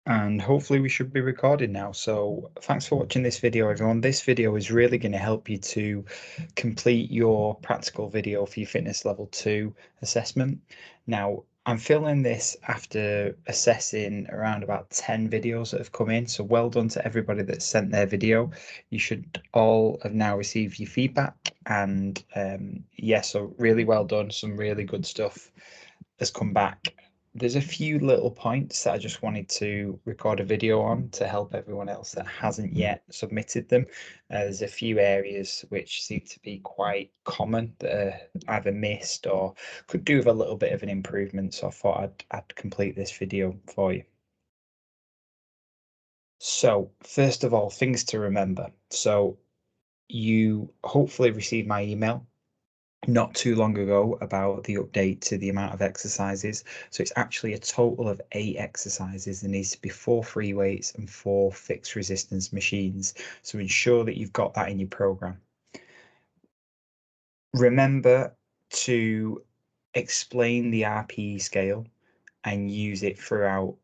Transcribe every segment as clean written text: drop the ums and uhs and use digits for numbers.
And hopefully we should be recording now. So thanks for watching this video, everyone. This video is really going to help you to complete your practical video for your fitness level 2 assessment. Now, I'm filming this after assessing around about 10 videos that have come in. So well done to everybody that sent their video. You should all have now received your feedback. And so really well done. Some really good stuff has come back. There's a few little points that I just wanted to record a video on to help everyone else that hasn't yet submitted them. There's a few areas which seem to be quite common that are either missed or could do with a little bit of an improvement. So I thought I'd complete this video for you. So first of all, things to remember. So you hopefully received my email not too long ago about the update to the amount of exercises. So it's actually a total of 8 exercises. There needs to be 4 free weights and 4 fixed resistance machines. So ensure that you've got that in your program. Remember to explain the RPE scale and use it throughout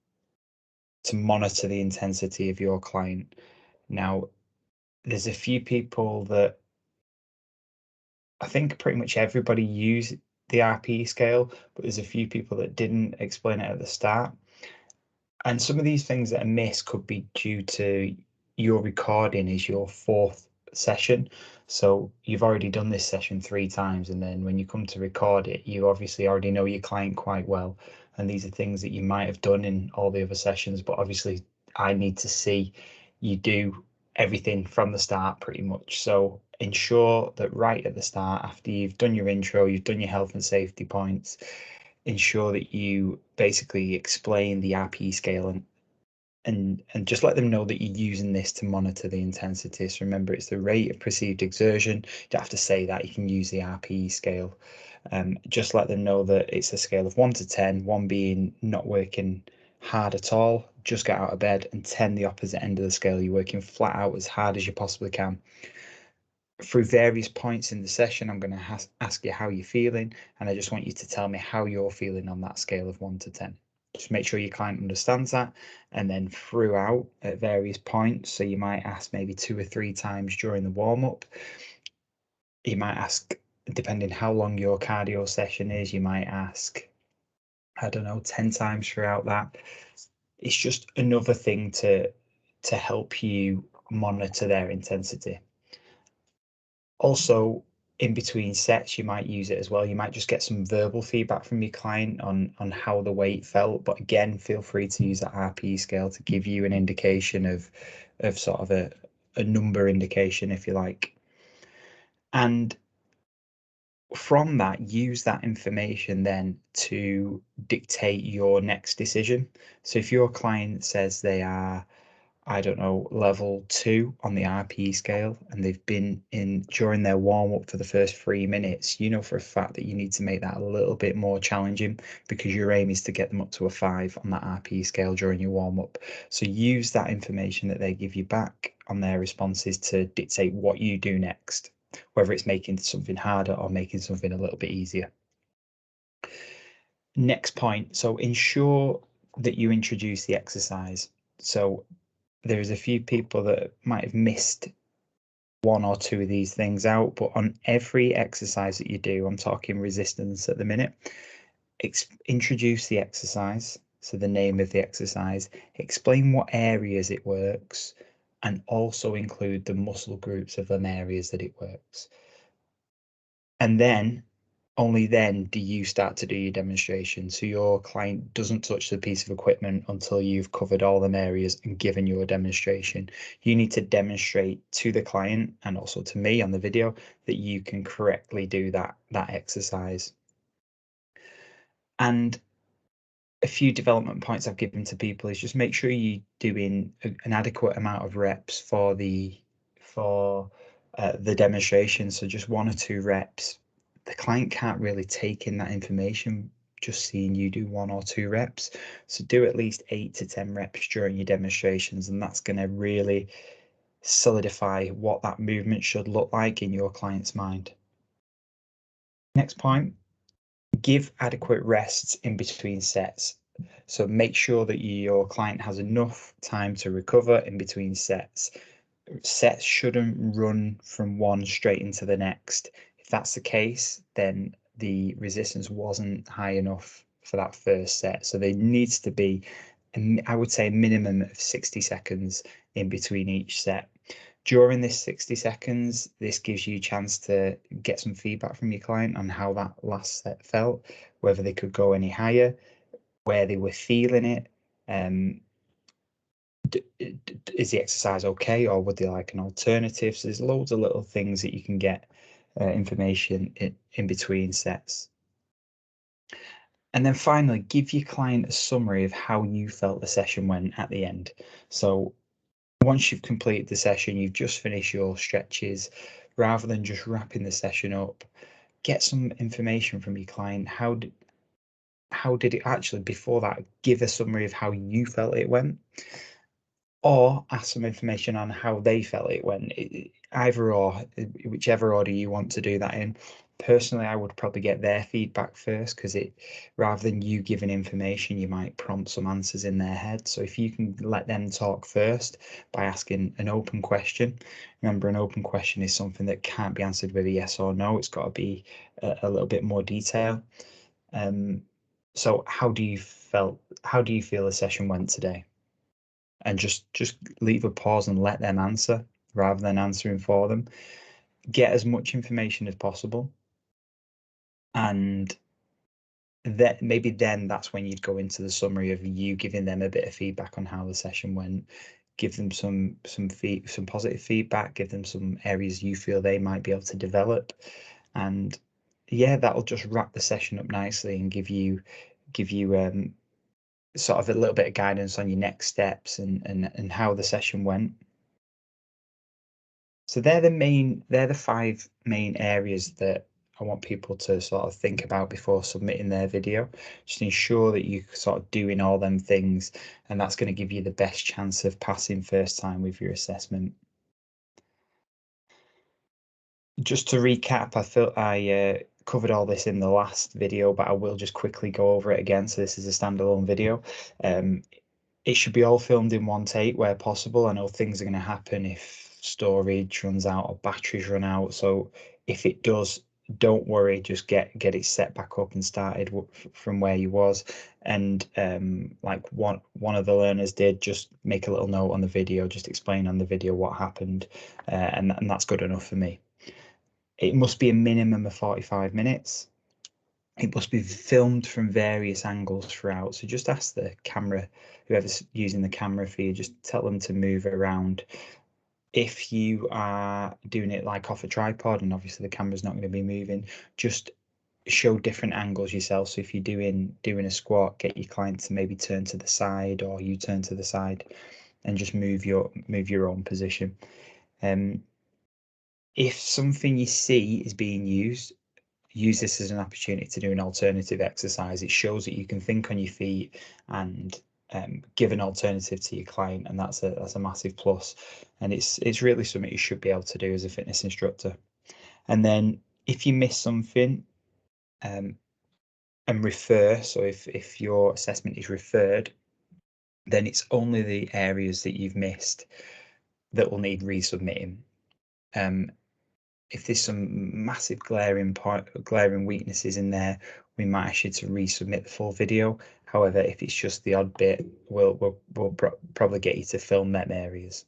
to monitor the intensity of your client. Now, there's a few people that I think pretty much everybody used the RPE scale, but there's a few people that didn't explain it at the start. And some of these things that are missed could be due to your recording is your 4th session. So you've already done this session 3 times, and then when you come to record it, you obviously already know your client quite well. And these are things that you might have done in all the other sessions, but obviously I need to see you do everything from the start pretty much. So ensure that right at the start, after you've done your intro, you've done your health and safety points, ensure that you basically explain the RPE scale and just let them know that you're using this to monitor the intensity. So remember, it's the rate of perceived exertion. You don't have to say that. You can use the RPE scale. Just let them know that it's a scale of 1 to 10, 1 being not working hard at all, just get out of bed, and 10 the opposite end of the scale. You're working flat out as hard as you possibly can. Through various points in the session, I'm going to ask you how you're feeling, and I just want you to tell me how you're feeling on that scale of 1 to 10. Just make sure your client understands that, and then throughout at various points, so you might ask maybe 2 or 3 times during the warm-up. You might ask, depending how long your cardio session is, you might ask, I don't know, 10 times throughout that. It's just another thing to help you monitor their intensity. Also, in between sets, you might use it as well. You might just get some verbal feedback from your client on how the weight felt. But again, feel free to use that RPE scale to give you an indication of sort of a number indication, if you like. And from that, use that information then to dictate your next decision. So if your client says they are, I don't know, level 2 on the RPE scale, and they've been in during their warm up for the first 3 minutes, you know for a fact that you need to make that a little bit more challenging, because your aim is to get them up to a 5 on that RPE scale during your warm up. So use that information that they give you back on their responses to dictate what you do next, whether it's making something harder or making something a little bit easier. Next point, so ensure that you introduce the exercise. So there's a few people that might have missed 1 or 2 of these things out, but on every exercise that you do, I'm talking resistance at the minute, introduce the exercise, so the name of the exercise, explain what areas it works, and also include the muscle groups of them areas that it works. And then only then do you start to do your demonstration. So your client doesn't touch the piece of equipment until you've covered all them areas and given you a demonstration. You need to demonstrate to the client and also to me on the video that you can correctly do that exercise. And a few development points I've given to people is just make sure you're doing an adequate amount of reps for the demonstration. So just 1 or 2 reps. The client can't really take in that information just seeing you do 1 or 2 reps. So do at least 8 to 10 reps during your demonstrations, and that's going to really solidify what that movement should look like in your client's mind. Next point, give adequate rests in between sets. So make sure that your client has enough time to recover in between sets. Sets shouldn't run from one straight into the next. If that's the case, then the resistance wasn't high enough for that first set. So there needs to be, I would say, a minimum of 60 seconds in between each set. During this 60 seconds, this gives you a chance to get some feedback from your client on how that last set felt, whether they could go any higher, where they were feeling it. Is the exercise okay, or would they like an alternative? So there's loads of little things that you can get information in between sets. And then finally, give your client a summary of how you felt the session went at the end. So once you've completed the session, you've just finished your stretches, rather than just wrapping the session up, get some information from your client. How did it actually, before that, give a summary of how you felt it went, or ask some information on how they felt it went. Either or, whichever order you want to do that in. Personally, I would probably get their feedback first, because rather than you giving information, you might prompt some answers in their head. So if you can let them talk first by asking an open question. Remember, an open question is something that can't be answered with a yes or no. It's got to be a little bit more detail. So how do you feel the session went today? And just leave a pause and let them answer rather than answering for them. Get as much information as possible, and that maybe then that's when you'd go into the summary of you giving them a bit of feedback on how the session went. Give them some positive feedback, give them some areas you feel they might be able to develop, and yeah, that'll just wrap the session up nicely and give you sort of a little bit of guidance on your next steps and how the session went. So they're the 5 main areas that I want people to sort of think about before submitting their video. Just ensure that you're sort of doing all them things, and that's going to give you the best chance of passing first time with your assessment. Just to recap, I feel I covered all this in the last video, but I will just quickly go over it again. So this is a standalone video. It should be all filmed in one take where possible. I know things are going to happen if storage runs out or batteries run out. So if it does, don't worry, just get it set back up and started from where you was. And like one of the learners did, just make a little note on the video, just explain on the video what happened, and that's good enough for me. It must be a minimum of 45 minutes. It must be filmed from various angles throughout. So just ask the camera, whoever's using the camera for you, just tell them to move around. If you are doing it like off a tripod, and obviously the camera's not going to be moving, just show different angles yourself. So if you're doing a squat, get your client to maybe turn to the side, or you turn to the side, and just move your own position. If something you see is being used, use this as an opportunity to do an alternative exercise. It shows that you can think on your feet and give an alternative to your client, and that's a massive plus. And it's really something you should be able to do as a fitness instructor. And then if you miss something, and refer. So if your assessment is referred, then it's only the areas that you've missed that will need resubmitting. If there's some massive glaring weaknesses in there, we might ask you to resubmit the full video. However, if it's just the odd bit, we'll probably get you to film them areas.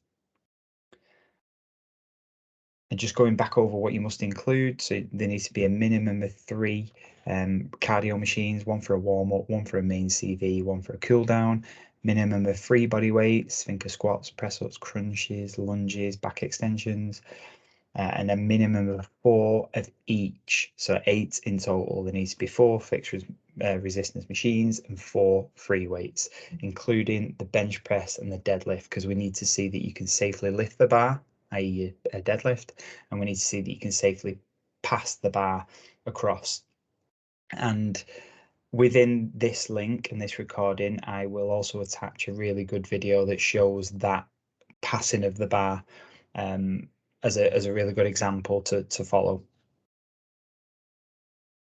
And just going back over what you must include, so there needs to be a minimum of 3 cardio machines, 1 for a warm-up, 1 for a main CV, 1 for a cool down, minimum of 3 body weights, think of squats, press-ups, crunches, lunges, back extensions, and a minimum of 4 of each, so 8 in total. There needs to be 4 fixed resistance machines and 4 free weights, including the bench press and the deadlift, because we need to see that you can safely lift the bar, i.e. a deadlift, and we need to see that you can safely pass the bar across. And within this link and this recording, I will also attach a really good video that shows that passing of the bar, as a really good example to follow.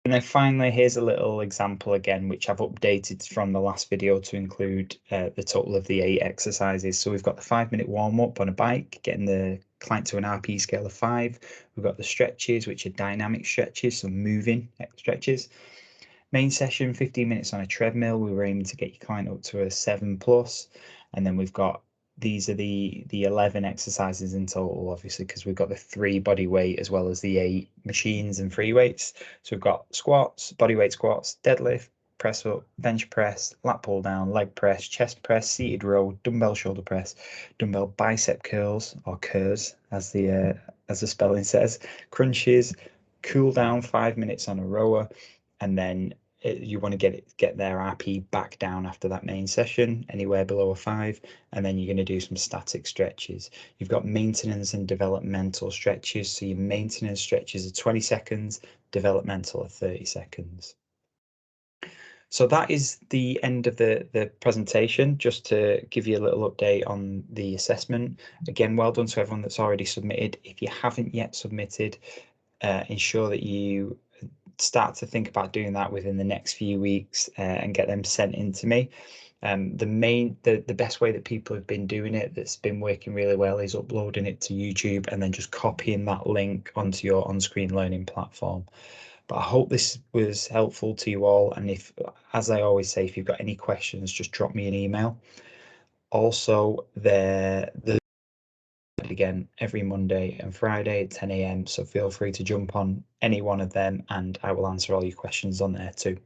And then finally, here's a little example again, which I've updated from the last video to include the total of the 8 exercises. So we've got the 5-minute warm-up on a bike, getting the client to an RPE scale of 5. We've got the stretches, which are dynamic stretches, so moving stretches. Main session, 15 minutes on a treadmill. We were aiming to get your client up to a 7+. And then we've got, these are the 11 exercises in total, obviously, because we've got the 3 body weight as well as the 8 machines and free weights. So we've got squats, body weight squats, deadlift, press up, bench press, lat pull down, leg press, chest press, seated row, dumbbell shoulder press, dumbbell bicep curls, or curls as the spelling says, crunches, cool down 5 minutes on a rower, and then you want to get their RP back down after that main session, anywhere below a 5, and then you're going to do some static stretches. You've got maintenance and developmental stretches. So your maintenance stretches are 20 seconds, developmental are 30 seconds. So that is the end of the presentation, just to give you a little update on the assessment. Again, well done to everyone that's already submitted. If you haven't yet submitted, ensure that you start to think about doing that within the next few weeks and get them sent in to me. The best way that people have been doing it, that's been working really well, is uploading it to YouTube and then just copying that link onto your on-screen learning platform. But I hope this was helpful to you all. And if, as I always say, if you've got any questions, just drop me an email. Also, the again every Monday and Friday at 10 a.m. So feel free to jump on any one of them and I will answer all your questions on there too.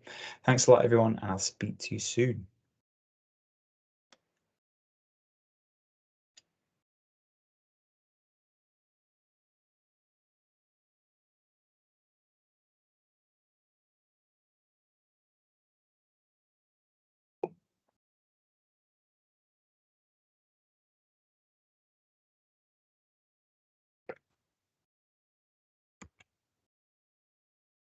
Thanks a lot, everyone, and I'll speak to you soon.